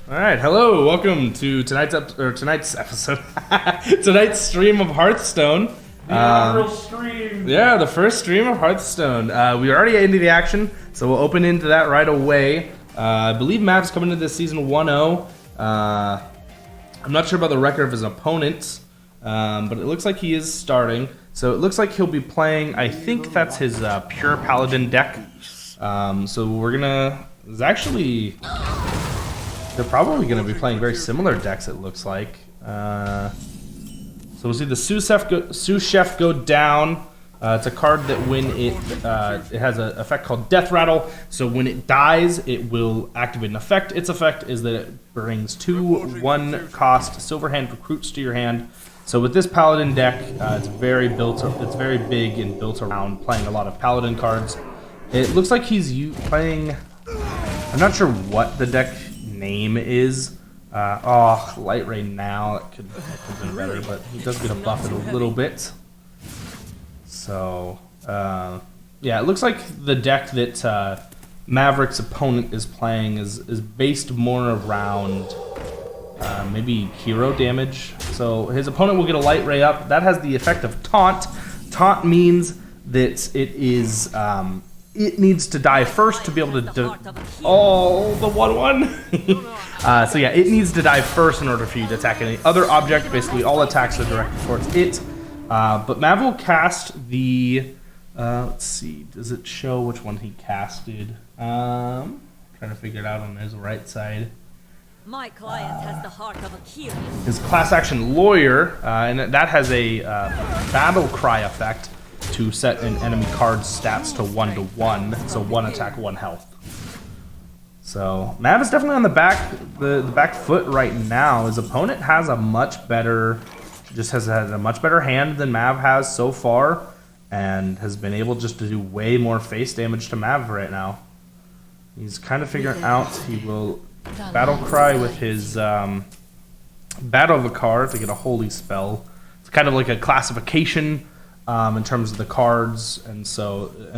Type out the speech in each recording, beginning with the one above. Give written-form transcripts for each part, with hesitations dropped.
All right, hello, welcome to tonight's episode, tonight's stream of Hearthstone. Real stream. Yeah, the first stream of Hearthstone. We are already into the action, so we'll open into that right away. I believe Mav's coming into this season 1-0. I'm not sure about the record of his opponents, but it looks like he is starting. So it looks like he'll be playing, I think that's his pure paladin deck. So we're gonna, they're probably gonna be playing very similar decks, it looks like. So we'll see the Sous Chef go down. It's a card that when it has an effect called Death Rattle. So when it dies, it will activate an effect. Its effect is that it brings 2 1-cost Silverhand recruits to your hand. So with this Paladin deck, it's very big and built around playing a lot of Paladin cards. It looks like he's playing. I'm not sure what the deck name is. Light Rain now. It could have been better, but he does get a buff it a little bit. So, yeah, it looks like the deck that Maverick's opponent is playing is based more around maybe hero damage. So his opponent will get a Light Ray up. That has the effect of Taunt. Taunt means that it is it needs to die first to be able to the 1/1. So yeah, it needs to die first in order for you to attack any other object. Basically, all attacks are directed towards it. But Mav will cast the. Let's see. Does it show which one he casted? Trying to figure it out on his right side. My client has the heart of a Kyrian. His class action lawyer, and that has a battle cry effect to set an enemy card's stats to 1/1. So 1 attack, 1 health. So Mav is definitely on the back foot right now. His opponent has a much better. Just has had a much better hand than Mav has so far, and has been able just to do way more face damage to Mav right now. He's kind of figuring out he will battle cry with his battle of a card to get a holy spell. It's kind of like a classification in terms of the cards, and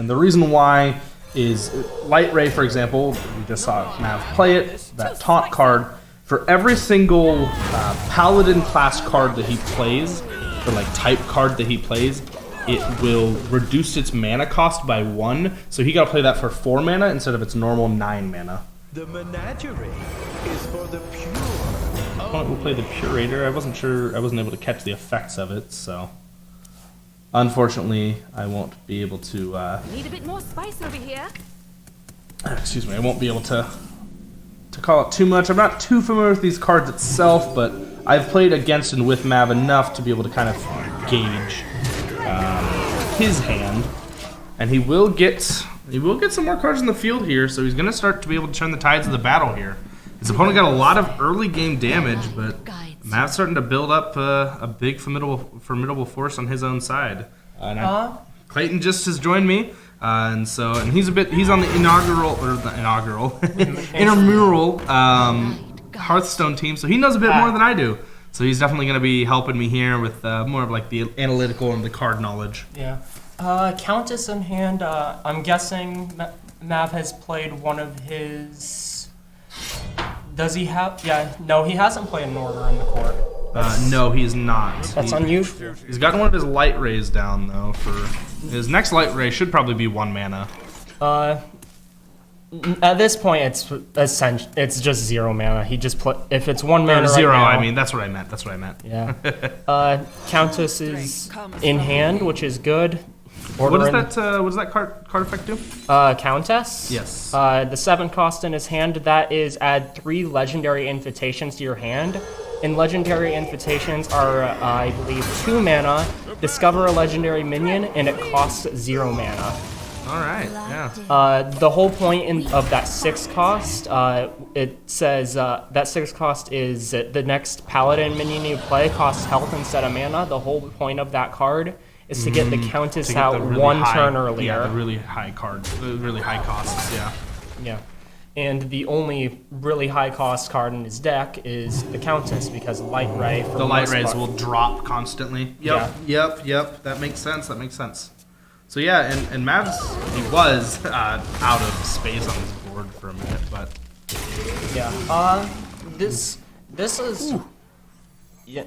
the reason why is Light Ray, for example. We just saw Mav play it. That taunt card. For every single Paladin class card that he plays, or like type card that he plays, it will reduce its mana cost by 1. So he got to play that for 4 mana instead of its normal 9 mana. The menagerie is for the pure. Opponent will play the Purator. I wasn't able to catch the effects of it, so unfortunately I won't be able to. Need a bit more spice over here. Excuse me, I won't be able to call it too much. I'm not too familiar with these cards itself, but I've played against and with Mav enough to be able to kind of gauge his hand, and he will get some more cards in the field here. So he's going to start to be able to turn the tides of the battle here. His opponent got a lot of early game damage, but Mav's starting to build up a big formidable force on his own side. Clayton just has joined me. And he's on the intramural Hearthstone team, so he knows a bit more than I do. So he's definitely going to be helping me here with more of like the analytical and the card knowledge. Yeah. Countess in hand. I'm guessing Mav has played one of his. Does he have? Yeah. No, he hasn't played an order in the court. No, he's not. That's unusual. He's got one of his Light Rays down though. For his next Light Ray should probably be 1 mana. At this point, it's just 0 mana. He just if it's 1 mana. 0. Right now, I mean, that's what I meant. Yeah. Countess is in hand, which is good. What does that card effect do? Countess? Yes. The 7 cost in his hand, that is add 3 legendary invitations to your hand. And legendary invitations are, I believe, 2 mana. Discover a legendary minion, and it costs 0 mana. All right, yeah. The whole point of that 6 cost, it says that 6 cost is the next paladin minion you play costs health instead of mana. The whole point of that card is to get the Countess out really 1 turn earlier. Yeah, the really high costs, yeah. Yeah. And the only really high cost card in his deck is the Countess, because Light Ray. For the Light Rays will drop constantly. Yep. That makes sense. So yeah, and Mavs, he was out of space on his board for a minute, but yeah. This is. Yeah.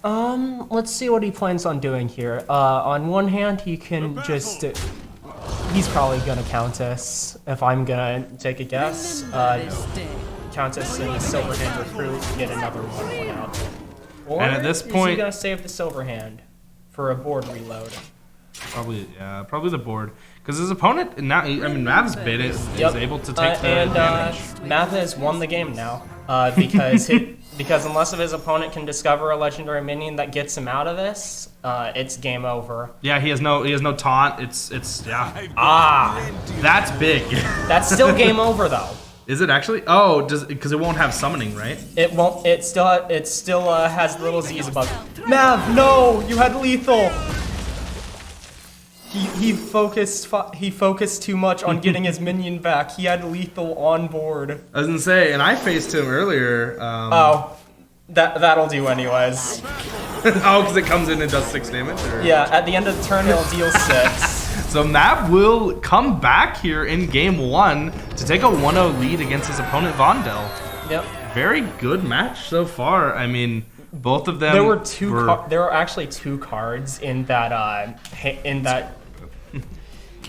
Let's see what he plans on doing here. On one hand, he can just. He's probably gonna Countess. If I'm gonna take a guess, Countess and the Silverhand Recruit get another 1/1 out. Or And at this is he point- gonna save the Silverhand for a board reload? Probably the board. Because his opponent now, Mav's bit is Yep. able to take the and damage. Math has won the game now because unless of his opponent can discover a legendary minion that gets him out of this, it's game over. Yeah, he has no taunt. It's Ah, that's big. that's still game over though. Is it actually? Oh, because it won't have summoning, right? It won't. It still has little Z's above. Mav, no, you had lethal. He focused too much on getting his minion back. He had lethal on board. I was gonna say, and I faced him earlier. Oh, that'll do anyways. Oh, because it comes in and does 6 damage. Or? Yeah, at the end of the turn it'll deal 6. So Mav will come back here in game 1 to take a 1-0 lead against his opponent Vondel. Yep. Very good match so far. I mean, both of them. There were there were actually 2 cards in that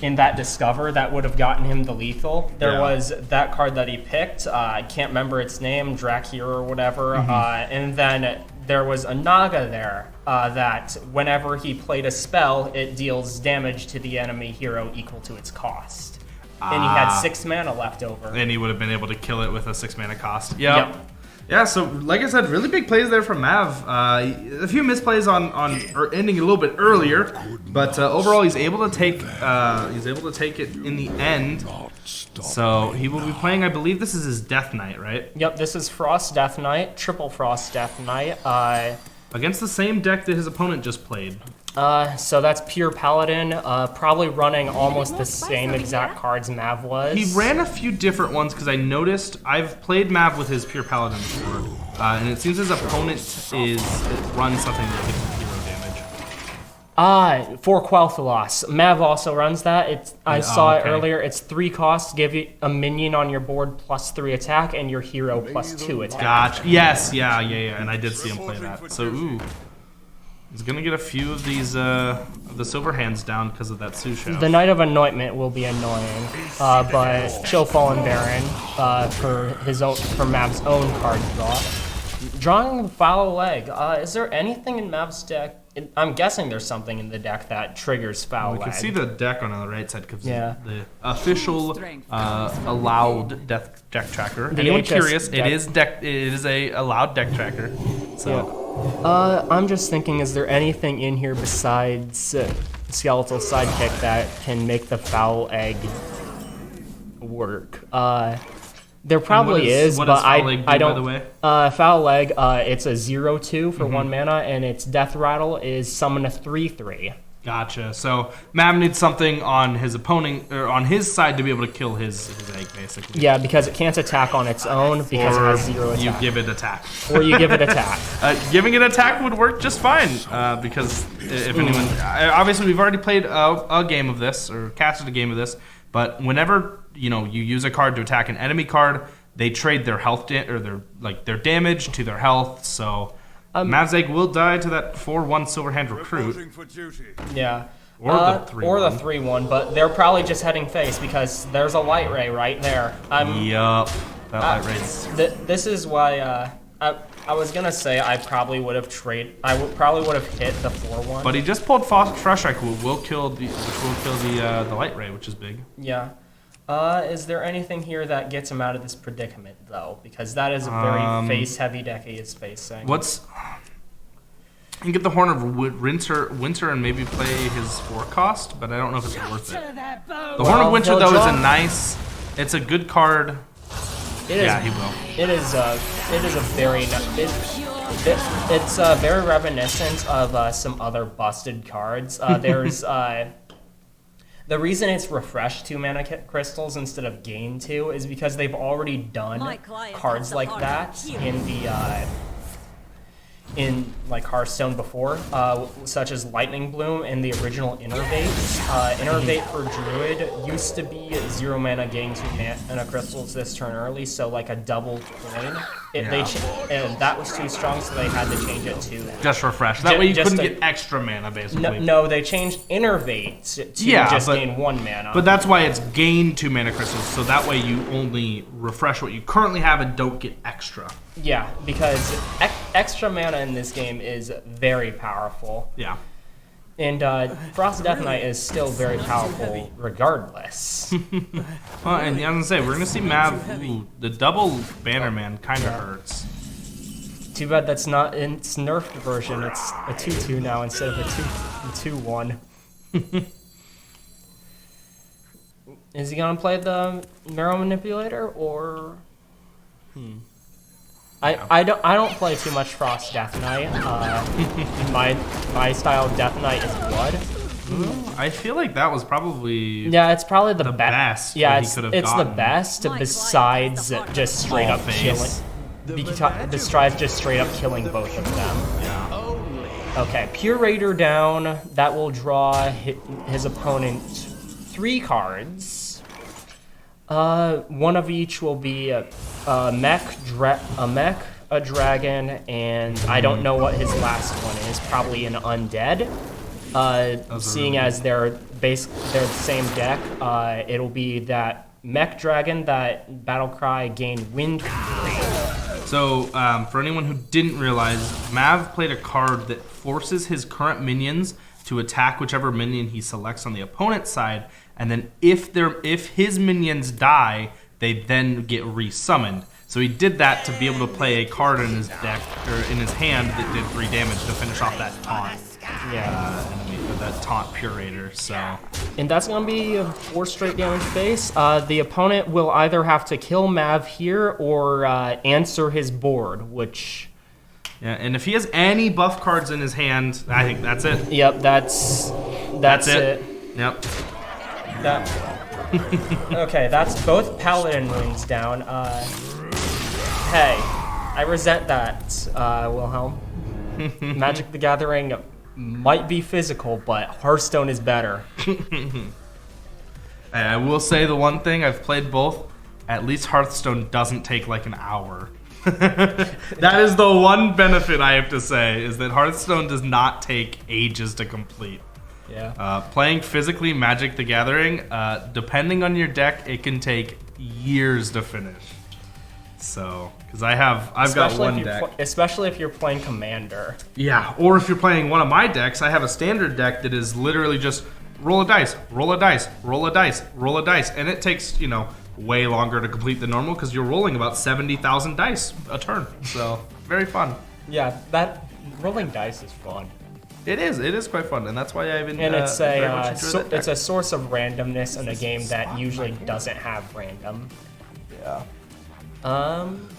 in that Discover that would have gotten him the lethal. There Yeah. was that card that he picked. I can't remember its name, Drakir or whatever. And then there was a Naga there that whenever he played a spell, it deals damage to the enemy hero equal to its cost. And he had 6 mana left over. And he would have been able to kill it with a 6 mana cost. Yep. Yeah, so like I said, really big plays there from Mav. A few misplays on or ending a little bit earlier, but overall he's able to take it in the end. So he will be playing. I believe this is his Death Knight, right? Yep, this is Frost Death Knight, triple Frost Death Knight. Against the same deck that his opponent just played. So that's pure Paladin, probably running almost the same exact cards Mav was. He ran a few different ones because I noticed I've played Mav with his pure Paladin before, and it seems his opponent runs something that gives him hero damage. For Quel'Thalas. Mav also runs that. I saw it okay. earlier. It's 3 costs, give you a minion on your board plus 3 attack, and your hero plus 2 attack. Gotcha. Yes, yeah, and I did see him play that. So he's gonna get a few of these of the silver hands down because of that Susha. The Knight of Anointment will be annoying, but Chill Fallen Baron for Mav's own card draw. Drawing the Foul Leg. Is there anything in Mav's deck? I'm guessing there's something in the deck that triggers Foul Leg. You can see the deck on the right side because Yeah. the official allowed deck tracker. The Anyone HS curious? deck. It is a allowed deck tracker. So I'm just thinking, is there anything in here besides Skeletal Sidekick that can make the Foul Egg work? There probably is, what but does Foul Egg do, I don't. by the way? Foul Leg, it's a 0/2 for 1 mana, and its Death Rattle is summon a 3/3. Gotcha. So Mav needs something on his opponent or on his side to be able to kill his egg, basically. Yeah, because it can't attack on its own because it has 0 attack. You give it attack. Or you give it attack. Giving it attack would work just fine because if anyone, obviously we've already played a game of this or casted a game of this, but whenever you use a card to attack an enemy card, they trade their health or their damage to their health. So Mav's Egg will die to that 4/1 Silverhand Recruit. Yeah. Or the 3/1. Or the 3/1, but they're probably just heading face because there's a Light Ray right there. Yup. That light raise. This is why I was gonna say I probably would have probably would have hit the 4/1. But he just pulled Fresh Strike, which will kill the light ray, which is big. Yeah. Is there anything here that gets him out of this predicament though? Because that is a very face-heavy deck he is facing. You can get the Horn of Winter and maybe play his 4 cost, but I don't know if it's worth it. The Horn of Winter though it's a good card. Yeah, he will. It is a very it's very reminiscent of some other busted cards. There's the reason it's refreshed 2 mana crystals instead of gain 2 is because they've already done cards like that in like Hearthstone before, such as Lightning Bloom and the original Innervate. Innervate for Druid used to be 0 mana gain 2 mana crystals this turn early, so like a double coin. and that was too strong, so they had to change it to. Just refresh. That way you just couldn't a- get extra mana, basically. No, they changed Innervate to Yeah, just but- gain 1 mana. But that's why it's gain 2 mana crystals, so that way you only refresh what you currently have and don't get extra. Yeah, because extra mana in this game is very powerful. Yeah. And Frost Death Knight is still very powerful regardless. Well, and I was gonna say, we're gonna see Mav. Ooh, the double Bannerman kind of hurts. Too bad that's not in its nerfed version. It's a 2/2 now instead of a 2/1. Is he gonna play the Marrow Manipulator or? I don't play too much Frost Death Knight. My style of Death Knight is Blood. I feel like that was probably Yeah, it's probably the best Yeah, that he could have it's the gotten. best besides just straight up face. killing. Besides just straight up killing both of them. Okay, Pure Raider down. That will draw his opponent 3 cards. One of each will be a mech, a dragon, and I don't know what his last one is. Probably an undead. Seeing as they're the same deck, it'll be that mech dragon that Battlecry gained Wind Fury. So, for anyone who didn't realize, Mav played a card that forces his current minions to attack whichever minion he selects on the opponent's side, and then if his minions die, they then get resummoned. So he did that to be able to play a card in his deck or in his hand that did 3 damage to finish off that taunt. Enemy, or that taunt Purator. So. And that's going to be a 4 straight damage base. The opponent will either have to kill Mav here or answer his board, which... Yeah, and if he has any buff cards in his hand, I think that's it. Yep, that's it. Yep. Okay, that's both Paladin wounds down. Hey, I resent that, Wilhelm. Magic the Gathering might be physical, but Hearthstone is better. I will say the one thing, I've played both. At least Hearthstone doesn't take like an hour. That is the one benefit I have to say, is that Hearthstone does not take ages to complete. Yeah. Playing physically Magic the Gathering, depending on your deck, it can take years to finish. So, because I've got one deck. Especially if you're playing Commander. Yeah, or if you're playing one of my decks, I have a standard deck that is literally just roll a dice, roll a dice, roll a dice, roll a dice, and it takes, way longer to complete than normal because you're rolling about 70,000 dice a turn. So, very fun. Yeah, that rolling dice is fun. It is quite fun, and that's why I've been. And it's very much enjoyed that it's deck. a source of randomness in a game that usually doesn't have random. Yeah.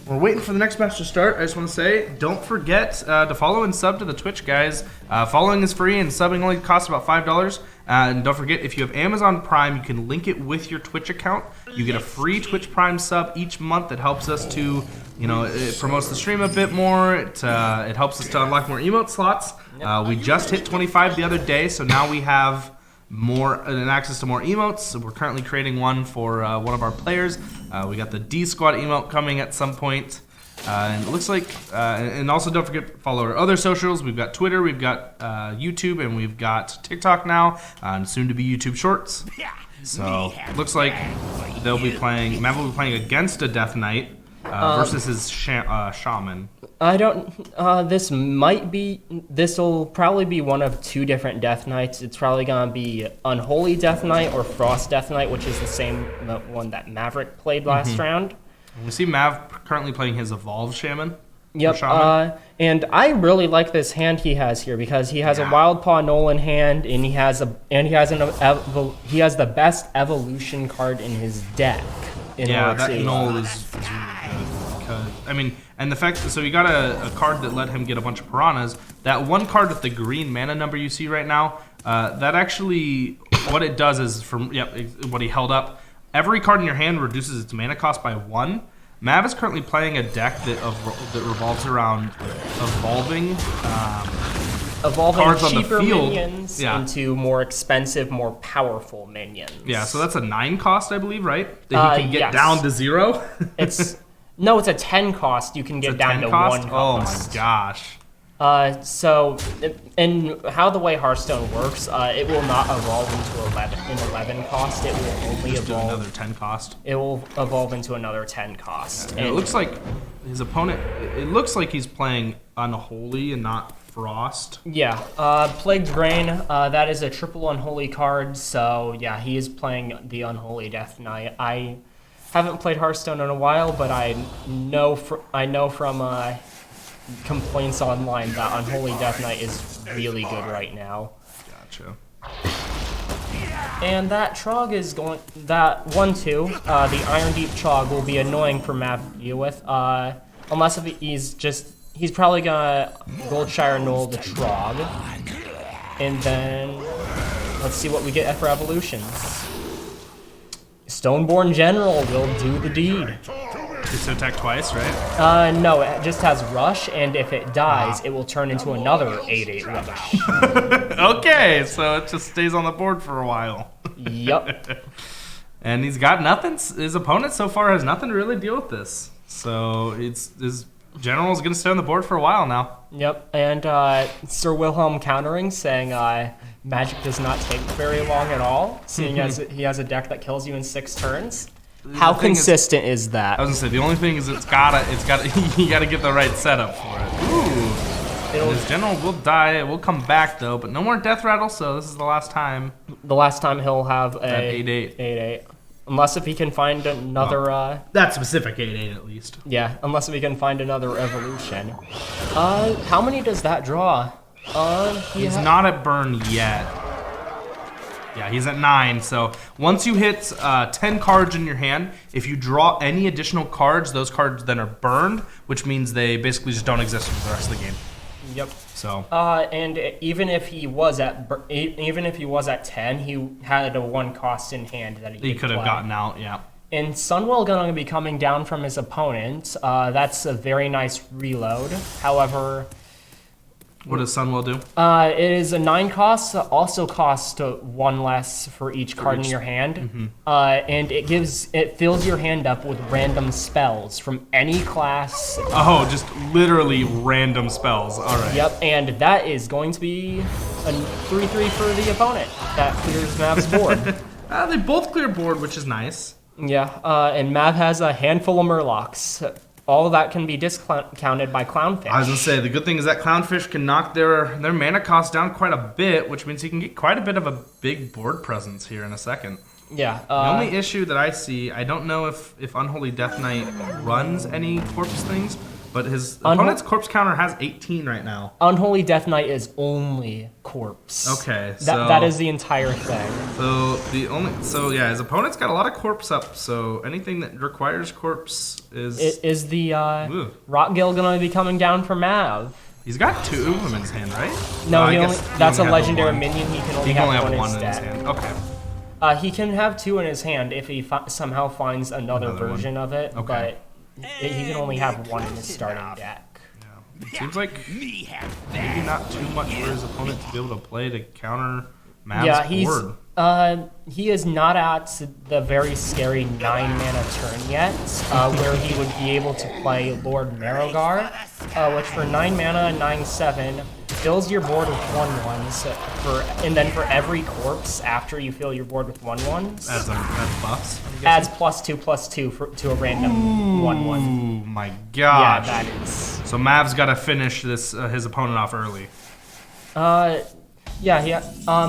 We're waiting for the next match to start. I just want to say, don't forget to follow and sub to the Twitch, guys. Following is free, and subbing only costs about $5. And don't forget, if you have Amazon Prime, you can link it with your Twitch account. You get a free Twitch Prime sub each month. That helps us to, it promotes the stream a bit more. It helps us to unlock more emote slots. We just hit 25 the other day, so now we have more access to more emotes. So we're currently creating one for one of our players. We got the D Squad emote coming at some point. And it looks like, and also don't forget to follow our other socials. We've got Twitter, we've got YouTube, and we've got TikTok now, and soon to be YouTube Shorts. So it looks like Mav will be playing against a Death Knight versus his Shaman. I don't. This will probably be one of 2 different Death Knights. It's probably gonna be Unholy Death Knight or Frost Death Knight, which is the same one that Maverick played last round. We see Mav currently playing his Evolved Shaman. Yep. Shaman. And I really like this hand he has here because he has a Wild Paw Nolan hand, and he has the best evolution card in his deck. That Knoll is really good. Because, and the fact so you got a card that let him get a bunch of piranhas. That one card with the green mana number you see right now, that actually, what it does is, what he held up, every card in your hand reduces its mana cost by 1. Mav is currently playing a deck that revolves around evolving cards on the cheaper field minions into more expensive, more powerful minions. Yeah, so that's a 9 cost, I believe, right? That he can get yes. down to 0. No, it's a 10 cost. You can get It's a down 10 to cost? 1 Oh cost. my gosh. So, and how the way Hearthstone works, it will not evolve into 11 cost. It will only Just do evolve. another 10 cost. It will evolve into another 10 cost. And it looks like his opponent, it looks like he's playing Unholy and not Frost. Yeah, Plagued Grain, that is a triple Unholy card, so yeah, he is playing the Unholy Death Knight. I haven't played Hearthstone in a while, but I know from complaints online that Unholy Death Knight is really good right now. Gotcha. And that Trog is going, that 1-2, the Iron Deep Trog will be annoying for Mav to deal with, unless if he's probably gonna Goldshire Null the Trog. And then, let's see what we get for evolutions. Stoneborn General will do the deed. Just attack twice, right? No, it just has Rush, and if it dies, it will turn into another 8/8 Rush. Okay, so it just stays on the board for a while. Yup. And he's got nothing. His opponent so far has nothing to really deal with this. So his general is going to stay on the board for a while now. Yep, and Sir Wilhelm countering, saying Magic does not take very long at all, seeing as he has a deck that kills you in 6 turns. How thing is- consistent is that? I was gonna say the only thing is it's gotta you gotta get the right setup for it. Ooh. And his general will die. It will come back though, but no more death rattle. So this is the last time. The last time he'll have a That 8/8. 8/8. Unless if he can find another, That specific 8/8 at least. yeah, unless if he can find another evolution. How many does that draw? He's not at burn yet. Yeah, he's at 9. So once you hit 10 cards in your hand, if you draw any additional cards, those cards then are burned, which means they basically just don't exist for the rest of the game. Yep. So And even if he was at 10, he had a 1 cost in hand that he could have play. gotten out. Yeah. And Sunwell going to be coming down from his opponent. That's a very nice reload. However, What does Sunwell do? it is a 9 cost, also costs 1 less for each card in your hand. And it fills your hand up with random spells from any class. Oh, just literally random spells. All right. Yep, and that is going to be a 3/3 for the opponent. That clears Mav's board. They both clear board, which is nice. Yeah, and Mav has a handful of Murlocs. All of that can be discounted by Clownfish. I was gonna say the good thing is that Clownfish can knock their mana cost down quite a bit, which means he can get quite a bit of a big board presence here in a second. Yeah. The only issue that I see, I don't know if Unholy Death Knight runs any corpse things, but his opponent's corpse counter has 18 right now. Unholy Death Knight is only corpse. Okay, That is the entire thing. So yeah, his opponent's got a lot of corpse up. So anything that requires corpse is Is the Ooh. Rockgill going to be coming down for Mav? He's got 2 of them in his hand, right? No, I he guess only, he that's a only has legendary one. minion. He can only He can only have have 1 one in his instead. hand. Okay. He can have 2 in his hand if he somehow finds another Another one. version of it, Okay. but he can only have 1 in his starting deck. Seems like maybe not too much for his opponent to be able to play to counter Mav's Yeah, board. he is not at the very scary 9 mana turn yet, where he would be able to play Lord Marogar, which for 9 mana, 9/7, fills your board with 1/1s, and then for every corpse after you fill your board with 1/1s, As buffs. adds +2/+2 to a random 1/1. Ooh, my Yeah, gosh. that is. So Mav's got to finish this his opponent off early. Yeah,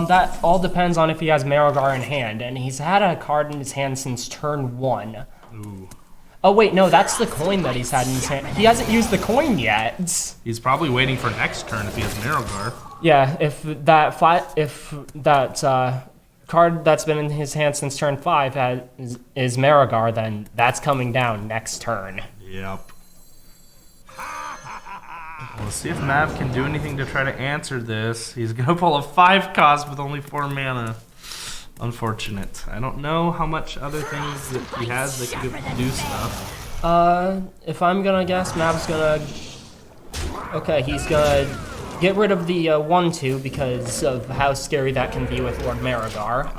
that all depends on if he has Marogar in hand, and he's had a card in his hand since turn 1. Ooh. Oh wait, no, that's the coin that he's had in his hand. He hasn't used the coin yet. He's probably waiting for next turn if he has Marogar. Yeah, if that card that's been in his hand since turn 5 is Marogar, then that's coming down next turn. Yep. Let's see if Mav can do anything to try to answer this. He's gonna pull a 5 cost with only 4 mana. Unfortunate. I don't know how much other things that he has that could do stuff. If I'm gonna guess, Mav's gonna. Okay, he's gonna get rid of the 1-2 because of how scary that can be with Lord Marigar.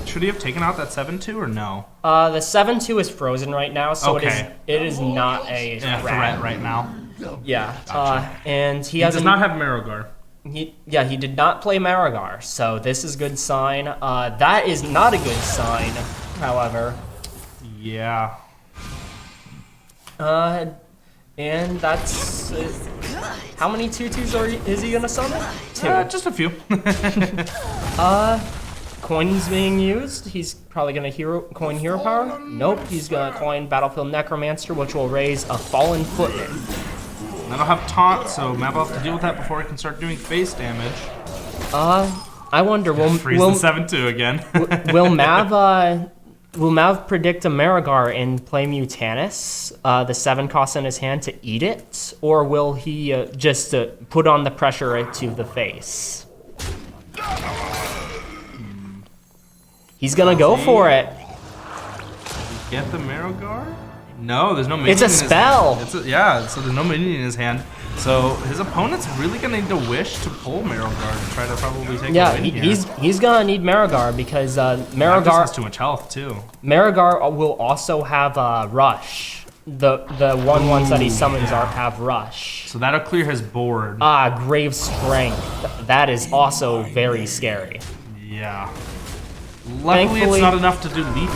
Should he have taken out that 7-2 or no? The 7-2 is frozen right now, so Okay. it is not a Threat right now. Yeah, and he He does hasn't. not have Marigar. He did not play Marigar, so this is good sign. That is not a good sign, however. Yeah. And that's how many 2-2s is he gonna summon? 2. Just a few. Coins being used. He's probably gonna coin hero power. Nope, he's gonna coin Battlefield Necromancer, which will raise a Fallen Footman. I don't have taunt, so Mav will have to deal with that before he can start doing face damage. I wonder Freeze the 7-2 again. Will Mav predict a Marigar and play Mutanus, the 7 cost in his hand to eat it? Or will he just put on the pressure to the face? He's gonna go for it. Get the Marigar? No, there's no minion It's a in his spell. hand. Yeah, so there's no minion in his hand. So his opponent's really gonna need to wish to pull Marigar to try to probably take Yeah, a win here. he's gonna need Marigar because Mav just Marigar has too much health too. Marigar will also have Rush. The 1/1s that he summons have Rush. So that'll clear his board. Grave Strength. That is also very scary. Yeah. Luckily, Thankfully- it's not enough to do lethal.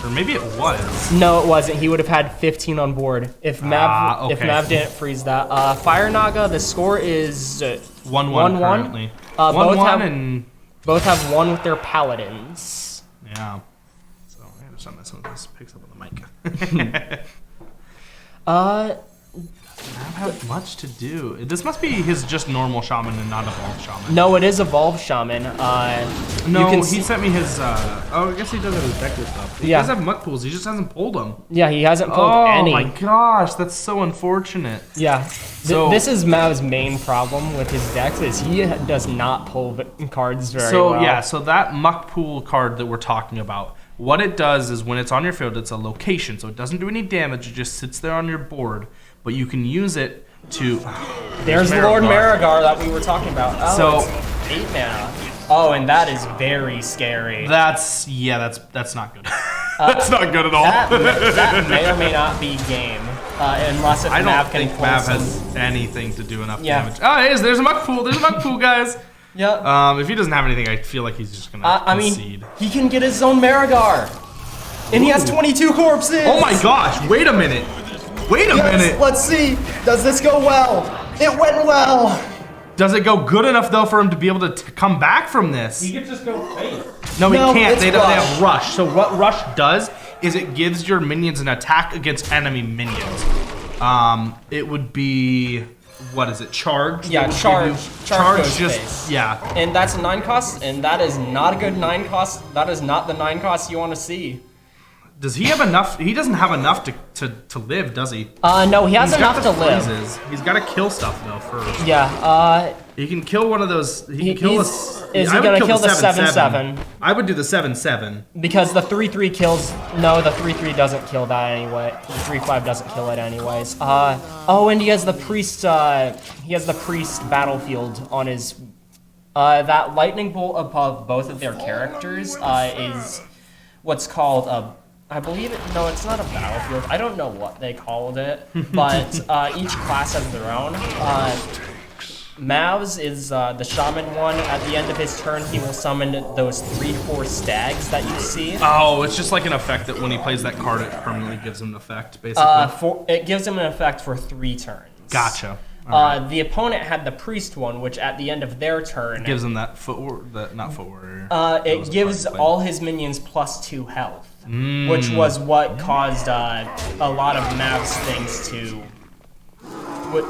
Or maybe it was. No, it wasn't. He would have had 15 on board if Mav if okay. Mav didn't freeze that. Fire Naga. The score is 1-1 currently. both 1-1 have and both have 1 with their paladins. yeah. So I understand that some of this picks up on the mic. Mav have much to do. This must be his just normal shaman and not evolved shaman. No, it is Evolved Shaman. No, you can he see, sent me his. I guess he does have his Vector stuff. He Yeah. does have muck pools. He just hasn't pulled them. yeah, he hasn't pulled Oh any. my gosh, that's so unfortunate. Yeah. So- This is Mav's main problem with his decks is he does not pull cards very So well. yeah, so that muck pool card that we're talking about, what it does is when it's on your field, it's a location, so it doesn't do any damage. It just sits there on your board, but you can use it to. There's Lord Marigar that we were talking about. Oh, So- it's 8 mana. Oh, and that is very scary. That's not good. That's not good at all. That may or may not be game, unless if I don't Mav can think pull Mav some. has anything to do enough Yeah. damage. Oh, there's a muck pool. There's a muck pool, guys. Yeah. If he doesn't have anything, I feel like he's just gonna I mean, concede. he can get his own Marigar, and he has 22 corpses. Oh my gosh! Wait a minute. Wait a minute. Let's see. Does this go well? It went well. Does it go good enough though for him to be able to come back from this? You can just go fake. No, he No, can't. it's They Rush. have Rush. So what Rush does is it gives your minions an attack against enemy minions. It would be, what is it? Charge. Yeah, That would charge. give you- Charge Charge goes just face. yeah. And that's a 9 cost, and that is not a good 9 cost. That is not the 9 cost you want to see. Does he have enough? He doesn't have enough to live, does he? No, he has He's got enough the to live. freezes. He's got to kill stuff though first. Yeah, He can kill one of those. He can kill he's- us. is he gonna kill the 7/7? I would do the 7/7. because the 3/3 kills. No, the 3/3 doesn't kill that anyway. The 3/5 doesn't kill it anyways. Oh, and he has the priest. He has the priest battlefield on his. That lightning bolt above both of their characters is what's called a. I believe it. No, it's not a battlefield. I don't know what they called it, but each class has their own. Mav's is the shaman one. At the end of his turn, he will summon those 3/4 stags that you see. Oh, it's just like an effect that when he plays that card, it permanently gives him an effect, basically. It gives him an effect for 3 turns. Gotcha. The opponent had the priest one, which at the end of their turn, Gives him that not foot warrior. it gives all his minions +2 health, which was what caused a lot of Mav's things to.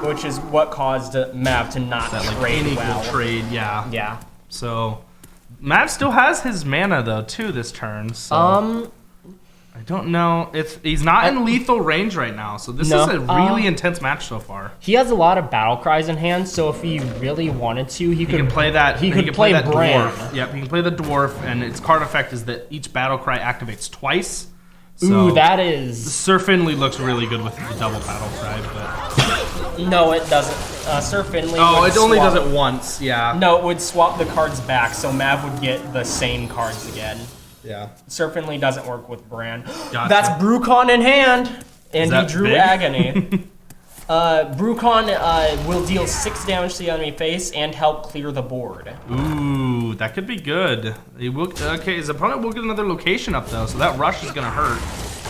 Which is what caused Mav to not that like trade unequal well. trade, yeah. Yeah. So Mav still has his mana though too this turn. So I don't know. He's not in lethal range right now, so this No. is a really intense match so far. He has a lot of battle cries in hand, so if he really wanted to, he He can play that. He could can play that Bran. dwarf. Yep, he can play the dwarf, and its card effect is that each battle cry activates twice. So Ooh, that is. Sir Finley looks really good with the double battle cry, but No, it doesn't. Sir Finley. Oh, would it only swap- does it once. Yeah. No, it would swap the cards back, so Mav would get the same cards again. Yeah. Sir Finley doesn't work with Bran. Gotcha. That's Brucon in hand, and he that drew big? Agony. Brucon will deal 6 damage to the enemy face and help clear the board. Ooh, that could be good. He will, okay, his opponent will get another location up though, so that rush is gonna hurt.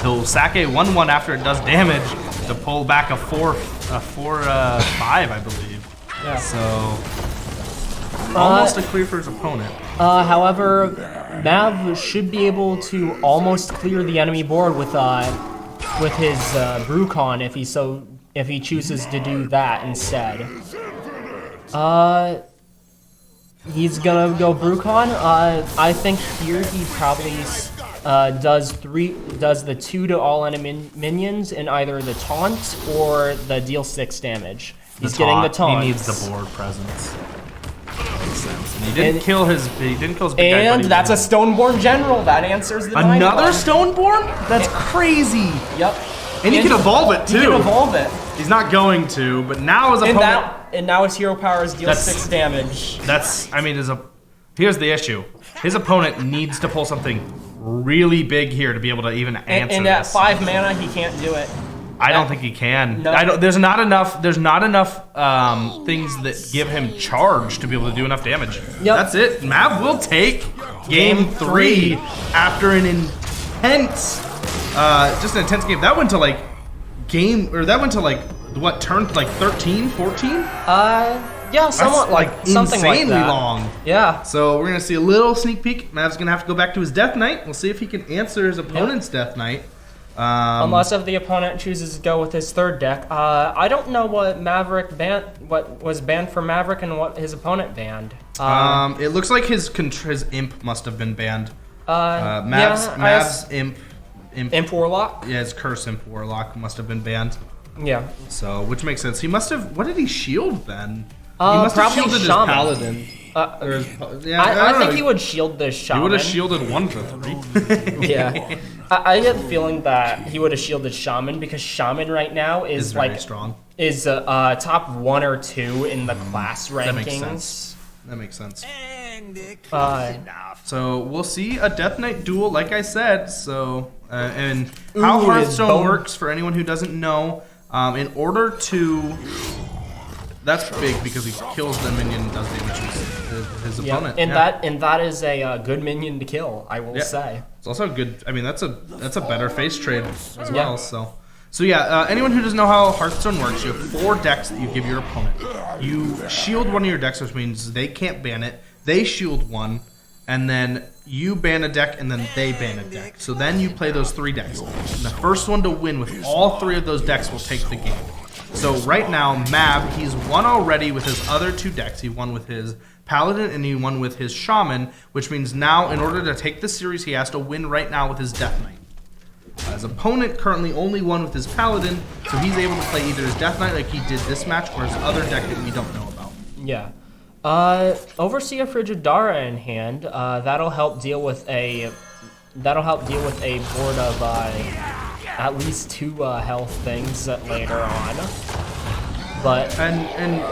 He'll sack a 1/1 after it does damage to pull back a 4/5, I believe. Yeah. So almost a clear for his opponent. However, Mav should be able to almost clear the enemy board with his Brucon if he chooses to do that instead. He's gonna go Brucon. I think here he probably does the 2 to all enemy minions in either the taunt or the deal 6 damage. He's getting the taunt. He needs the board presence. Makes sense. And he didn't kill his big guy. And that's a Stoneborn General. That answers the another 9-1. Stoneborn? That's crazy. Yep. And he can evolve it too. He can evolve it. He's not going to, but now his opponent. And now his hero powers deal That's- 6 damage. Here's the issue. His opponent needs to pull something really big here to be able to even answer And at this. 5 mana, he can't do it. I don't think he can. No. There's not enough things that give him charge to be able to do enough damage. Yep. That's it. Mav will take game 3 after an intense game. That went to what, turn like 13, 14? Yeah, somewhat That's something like insanely that. long. Yeah. So we're gonna see a little sneak peek. Mav's gonna have to go back to his Death Knight. We'll see if he can answer his opponent's Death Knight. Unless if the opponent chooses to go with his 3rd deck. I don't know what what was banned for Maverick and what his opponent banned. It looks like his imp must have been banned. Mav's imp. Imp Warlock? Yeah, his curse imp warlock must have been banned. Yeah. So, which makes sense. He must have. What did he shield then? He Probably must have shielded Shaman. his paladin. Or his, yeah, I don't think know. he would shield the Shaman. He would have shielded 1 to 3. Yeah. I get the feeling that he would have shielded Shaman because Shaman right now is very like strong. Is top 1 or 2 in the class rankings. That makes sense. That makes sense. Uh, So we'll see a Death Knight duel, like I said. So and how Ooh, Hearthstone his bone- works for anyone who doesn't know, in order to, that's big because he kills the minion and does damage to his yeah. opponent. And Yeah. that is a good minion to kill, I will Yeah. say. It's also good. I mean, that's a better face trade as Yeah. well. So yeah. Anyone who doesn't know how Hearthstone works, you have 4 decks that you give your opponent. You shield one of your decks, which means they can't ban it. They shield one, and then you ban a deck, and then they ban a deck. So then you play those 3 decks. And the first one to win with all 3 of those decks will take the game. So right now, Mav, he's won already with his other 2 decks. He won with his Paladin and he won with his Shaman, which means now in order to take the series, he has to win right now with his Death Knight. His opponent currently only won with his Paladin, so he's able to play either his Death Knight like he did this match or his other deck that we don't know about. Yeah. Overseer Frigidara in hand. That'll help deal with a board of at least 2 health things later on. But And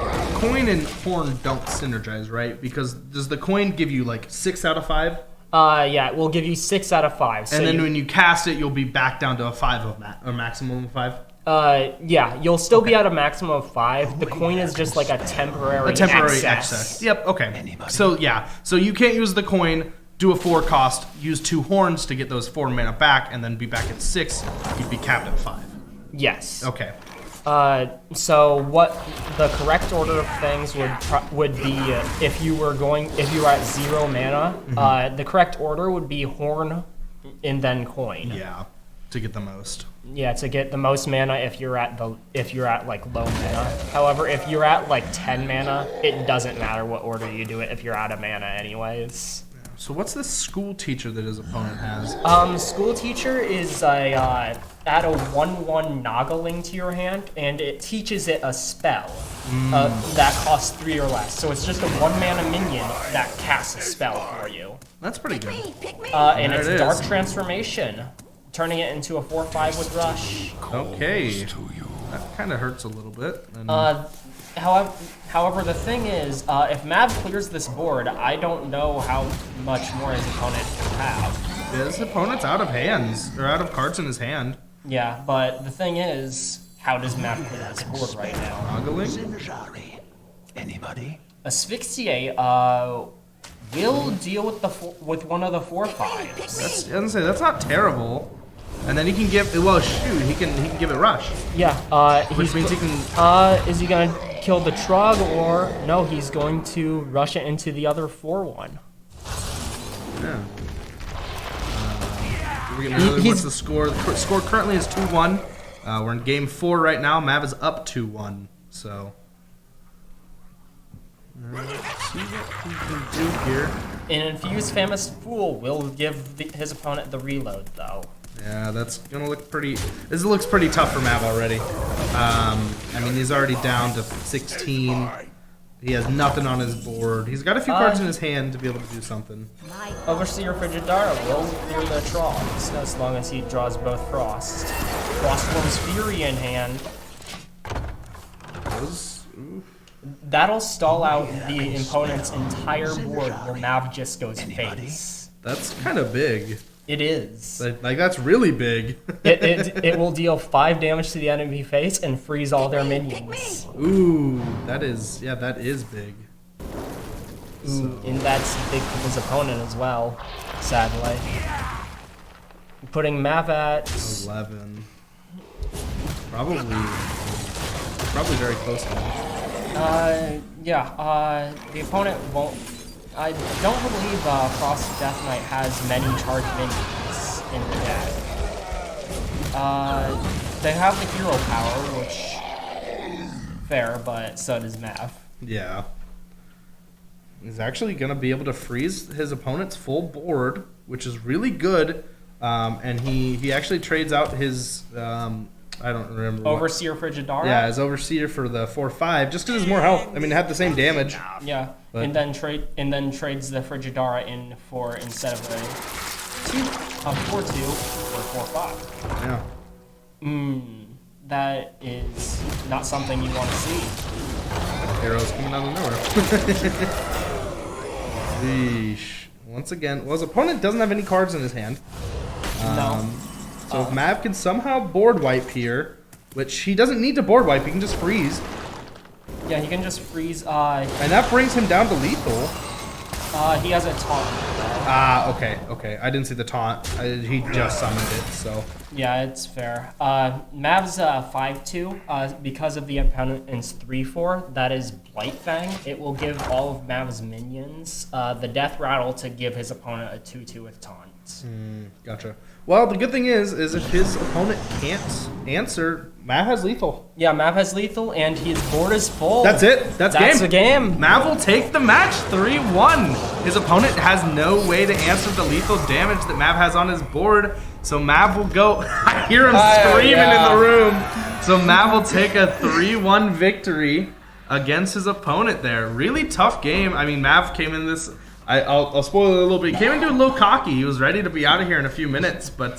coin and horn don't synergize, right? Because does the coin give you like 6 out of 5? yeah, it will give you 6 out of 5. So And then when you cast it, you'll be back down to a 5 of or maximum of 5. yeah, you'll still be at a maximum of 5. The coin is just like a temporary excess. Yep. Okay. So yeah. So you can't use the coin. Do a 4 cost. Use 2 horns to get those 4 mana back, and then be back at 6. You'd be capped at 5. Yes. Okay. So what the correct order of things would be if you were at 0 mana, the correct order would be horn and then coin. Yeah. To get the most. Yeah, to get the most mana if you're at like low mana. However, if you're at like 10 mana, it doesn't matter what order you do it if you're out of mana anyways. So what's this school teacher that his opponent has? School teacher is add a 1/1 Noggling to your hand, and it teaches it a spell that costs 3 or less. So it's just a 1 mana minion that casts a spell for you. That's pretty good. And There it's it is. Dark Transformation, turning it into a 4/5 with Rush. Okay. That kind of hurts a little bit. And However, the thing is, if Mav clears this board, I don't know how much more his opponent can have. his opponent's out of hands, or out of cards in his hand. Yeah, but the thing is, how does Mav clear this board right now? Ogling? Zinjari. Anybody? Asphyxiate will deal with with one of the 4/5s. That's, I was gonna say, that's not terrible. And then he can give, well, shoot, he can give it rush. Yeah, Which means he can, is he gonna kill the Trug, or no, he's going to rush it into the other 4/1. yeah. We're gonna really, what's the score? The score currently is 2-1. We're in game 4 right now. Mav is up 2-1, so. Let's see what he can do here. An Infused Famous Fool will give his opponent the reload, though. Yeah, that's gonna look pretty. This looks pretty tough for Mav already. I mean, he's already down to 16. He has nothing on his board. He's got a few cards in his hand to be able to do something. My Overseer Frigidara will clear the Trogs as long as he draws both Frost. Frostworm's Fury in hand. That'll stall out the opponent's entire board where Mav just goes face. That's kind of big. It is. Like that's really big. It will deal 5 damage to the enemy face and freeze all their minions. Ooh, that is, yeah, that is big. Ooh, and that's big for his opponent as well, sadly. Putting Mav at 11. Probably very close to him. yeah, the opponent won't. I don't believe Frost Death Knight has many charged minions in the deck. They have the hero power, which fair, but so does Mav. Yeah. He's actually going to be able to freeze his opponent's full board, which is really good. And he actually trades out his, I don't remember. Overseer Frigidara? Yeah, his Overseer for the 4/5, just because it's more health. I mean, it had the same damage. Yeah, But- and then trades the Frigidara in for, instead of a 4/2 or 4/5. Yeah. That is not something you want to see. Arrows coming out of nowhere. Yeesh. Once again, well, his opponent doesn't have any cards in his hand. No. So if Mav can somehow board wipe here, which he doesn't need to board wipe, he can just freeze. Yeah, he can just freeze. And that brings him down to lethal. He has a taunt. Ah, okay. I didn't see the taunt. He just summoned it, so. Yeah, it's fair. Mav's 5/2 because of the opponent's 3/4. That is Blightfang. It will give all of Mav's minions the Death Rattle to give his opponent a 2/2 with taunt. Gotcha. Well, the good thing is if his opponent can't answer, Mav has lethal. Yeah, Mav has lethal, and his board is full. That's it. That's game. the game. Mav will take the match 3-1. His opponent has no way to answer the lethal damage that Mav has on his board. So Mav will go. I hear him screaming in the room. So Mav will take a 3-1 victory against his opponent there. Really tough game. I mean, Mav came in this. I'll spoil it a little bit. He came into a little cocky. He was ready to be out of here in a few minutes, but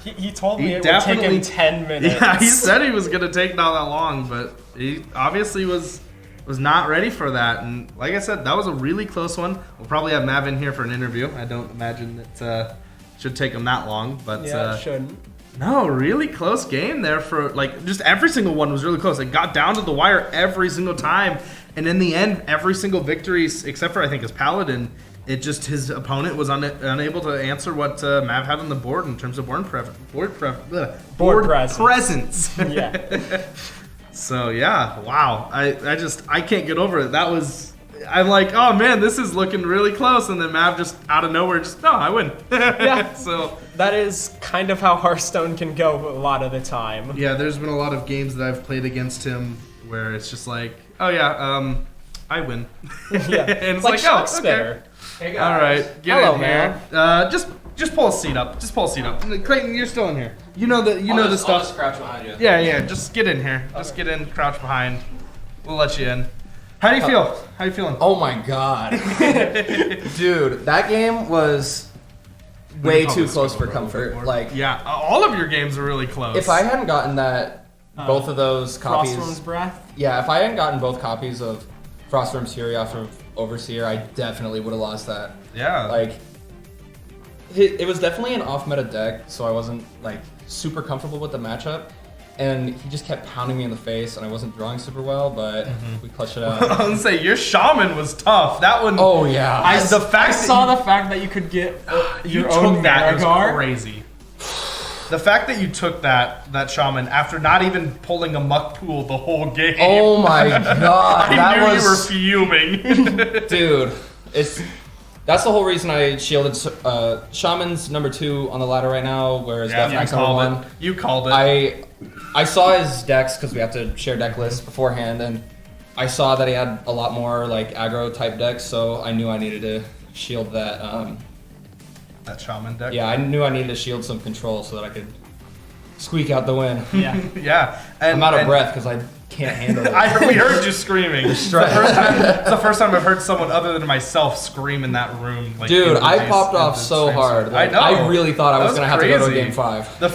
He told me he it would take him definitely- 10 minutes. yeah, he said he was gonna take not that long, but he obviously was not ready for that. And like I said, that was a really close one. We'll probably have Mav in here for an interview. I don't imagine it should take him that long, but Yeah, it shouldn't. no, really close game there for like just every single one was really close. It got down to the wire every single time, and in the end, every single victory except for I think his Paladin. It just his opponent was unable to answer what Mav had on the board in terms of board presence. Yeah. So yeah, wow. I can't get over it. That was I'm like, oh man, this is looking really close, and then Mav just out of nowhere just no, I win. Yeah. So That is kind of how Hearthstone can go a lot of the time. yeah, there's been a lot of games that I've played against him where it's just like, oh yeah, I win. Yeah. And it's like like, Shock oh, Spitter. okay. All right, get Hello, in here. Just pull a seat up. Just pull a seat up. Clayton, you're still in here. You know the I'll stuff. just crouch behind you. Yeah. Just get in here. Just get in. Crouch behind. We'll let you in. How do you feel? How you feeling? Oh my god. Dude, that game was way too close for comfort. Like, Yeah, all of your games are really close. if I hadn't gotten that both of those copies. Frostworm's Breath. Yeah, if I hadn't gotten both copies of Frostworm's Fury off of Overseer, I definitely would have lost that. Yeah. Like, it was definitely an off-meta deck, so I wasn't like super comfortable with the matchup. And he just kept pounding me in the face, and I wasn't drawing super well, but we clutched it out. I was gonna say your shaman was tough. That one. Oh yeah. I the fact saw that the fact that you could get you your own took that was Maragar. crazy. The fact that you took that shaman after not even pulling a muck pool the whole game. Oh my god, I that knew was you were fuming. dude. That's the whole reason I shielded Shaman's number 2 on the ladder right now, whereas Death Knight's number 1. You called it. I saw his decks because we have to share deck lists beforehand, and I saw that he had a lot more like aggro type decks, so I knew I needed to shield that. That shaman deck. Yeah, I knew I needed to shield some control so that I could squeak out the win. Yeah. Yeah. And, I'm out of and breath because I can't handle it. we heard you screaming. It's the first time I've heard someone other than myself scream in that room. Like, Dude, in I these- popped in off the so stream. hard. Like, I know. I really thought I That was gonna have to go to a crazy. game 5. The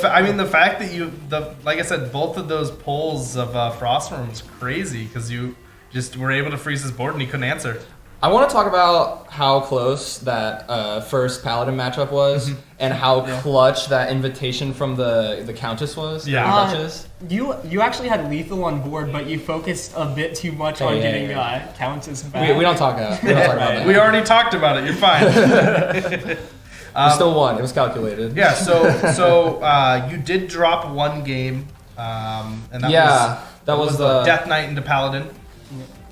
fact that like I said, both of those pulls of Frostworm was crazy because you just were able to freeze his board and he couldn't answer. I want to talk about how close that first Paladin matchup was, and how clutch that invitation from the Countess was. Yeah. the Duchess. You actually had lethal on board, but you focused a bit too much on yeah, getting yeah. Countess back. We don't talk about we don't talk about that. We already talked about it. You're fine. We still won. It was calculated. Yeah. So you did drop one game, and that was the Death Knight into Paladin.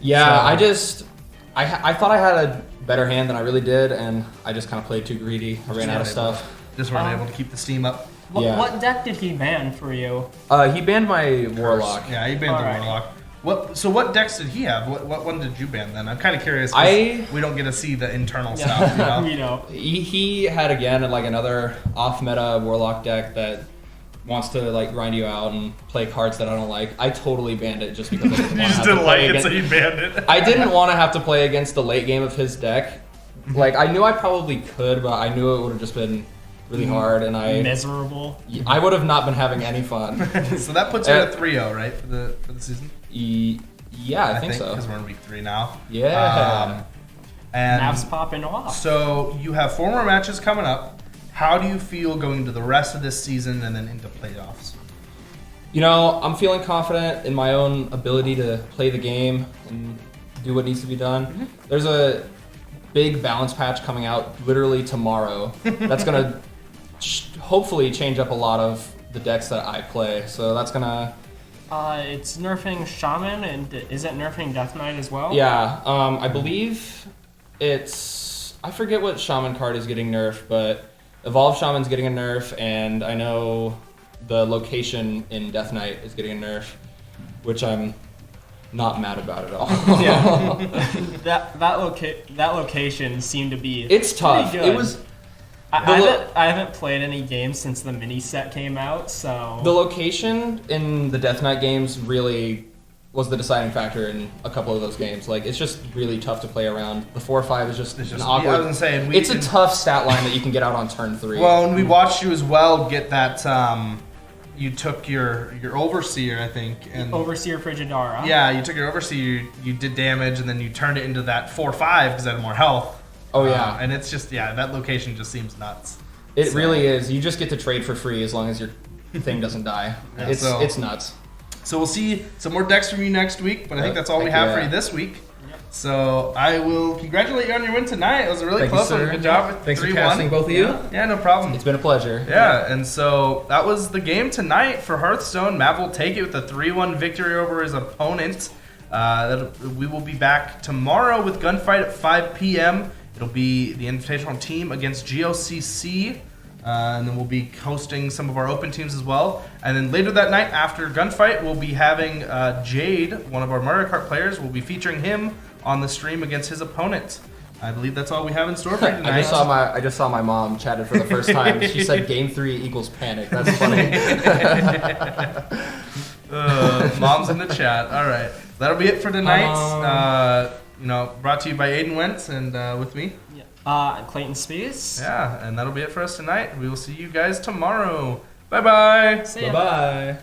Yeah, So- I thought I had a better hand than I really did, and I just kind of played too greedy. I ran out of stuff. Just weren't able to keep the steam up. Yeah. What deck did he ban for you? He banned my Warlock. Yeah, he banned Alrighty. the Warlock. What decks did he have? What one did you ban then? I'm kind of curious. 'cause I- we don't get to see the internal stuff. You know? You know. He had again like another off-meta Warlock deck that wants to like grind you out and play cards that I don't like. I totally banned it just because I didn't You want just to have didn't to like play it, against. so you banned it. I didn't want to have to play against the late game of his deck. Like I knew I probably could, but I knew it would have just been really hard, and I would have not been having any fun. So that puts you at 3-0, right, for the season? Yeah, I think so. Because we're in week 3 now. Yeah. And Mavs popping off. so you have 4 more matches coming up. How do you feel going into the rest of this season and then into playoffs? You know, I'm feeling confident in my own ability to play the game and do what needs to be done. There's a big balance patch coming out literally tomorrow. That's gonna hopefully change up a lot of the decks that I play. So that's gonna. It's nerfing Shaman, and is it nerfing Death Knight as well? Yeah, I believe it's. I forget what Shaman card is getting nerfed, but Evolved Shaman's getting a nerf, and I know the location in Death Knight is getting a nerf, which I'm not mad about at all. Yeah. that location seemed to be. It's tough. pretty good. It was. I haven't played any games since the mini set came out, so. The location in the Death Knight games really was the deciding factor in a couple of those games. Like, it's just really tough to play around. The 4/5 is just, an awkward. I was gonna say, it's a tough stat line that you can get out on turn 3. Well, and we watched you as well get that. You took your Overseer, I think, and Overseer Frigidara. yeah, you took your Overseer. You did damage, and then you turned it into that 4/5 because it had more health. Oh yeah, and it's just that location just seems nuts. it really is. You just get to trade for free as long as your thing doesn't die. Yeah, It's nuts. So we'll see some more decks from you next week, but I think that's all we Heck have for yeah. you this week. So I will congratulate you on your win tonight. It was a really Thank you, close one. sir. Good job with Thanks for 3-1. casting both of you. Yeah, no problem. It's been a pleasure. Yeah, and so that was the game tonight for Hearthstone. Mav will take it with a 3-1 victory over his opponent. We will be back tomorrow with Gunfight at 5 p.m. It'll be the Invitational team against GOCC. And then we'll be hosting some of our open teams as well. And then later that night after Gunfight, we'll be having Jade, one of our Mario Kart players. We'll be featuring him on the stream against his opponent. I believe that's all we have in store for you tonight. I just saw my mom chatted for the first time. She said game 3 equals panic. That's funny. Mom's in the chat. All right. That'll be it for tonight. Brought to you by Aiden Wentz and with me. Clayton Spees. Yeah, and that'll be it for us tonight. We will see you guys tomorrow. Bye-bye. See ya. Bye-bye.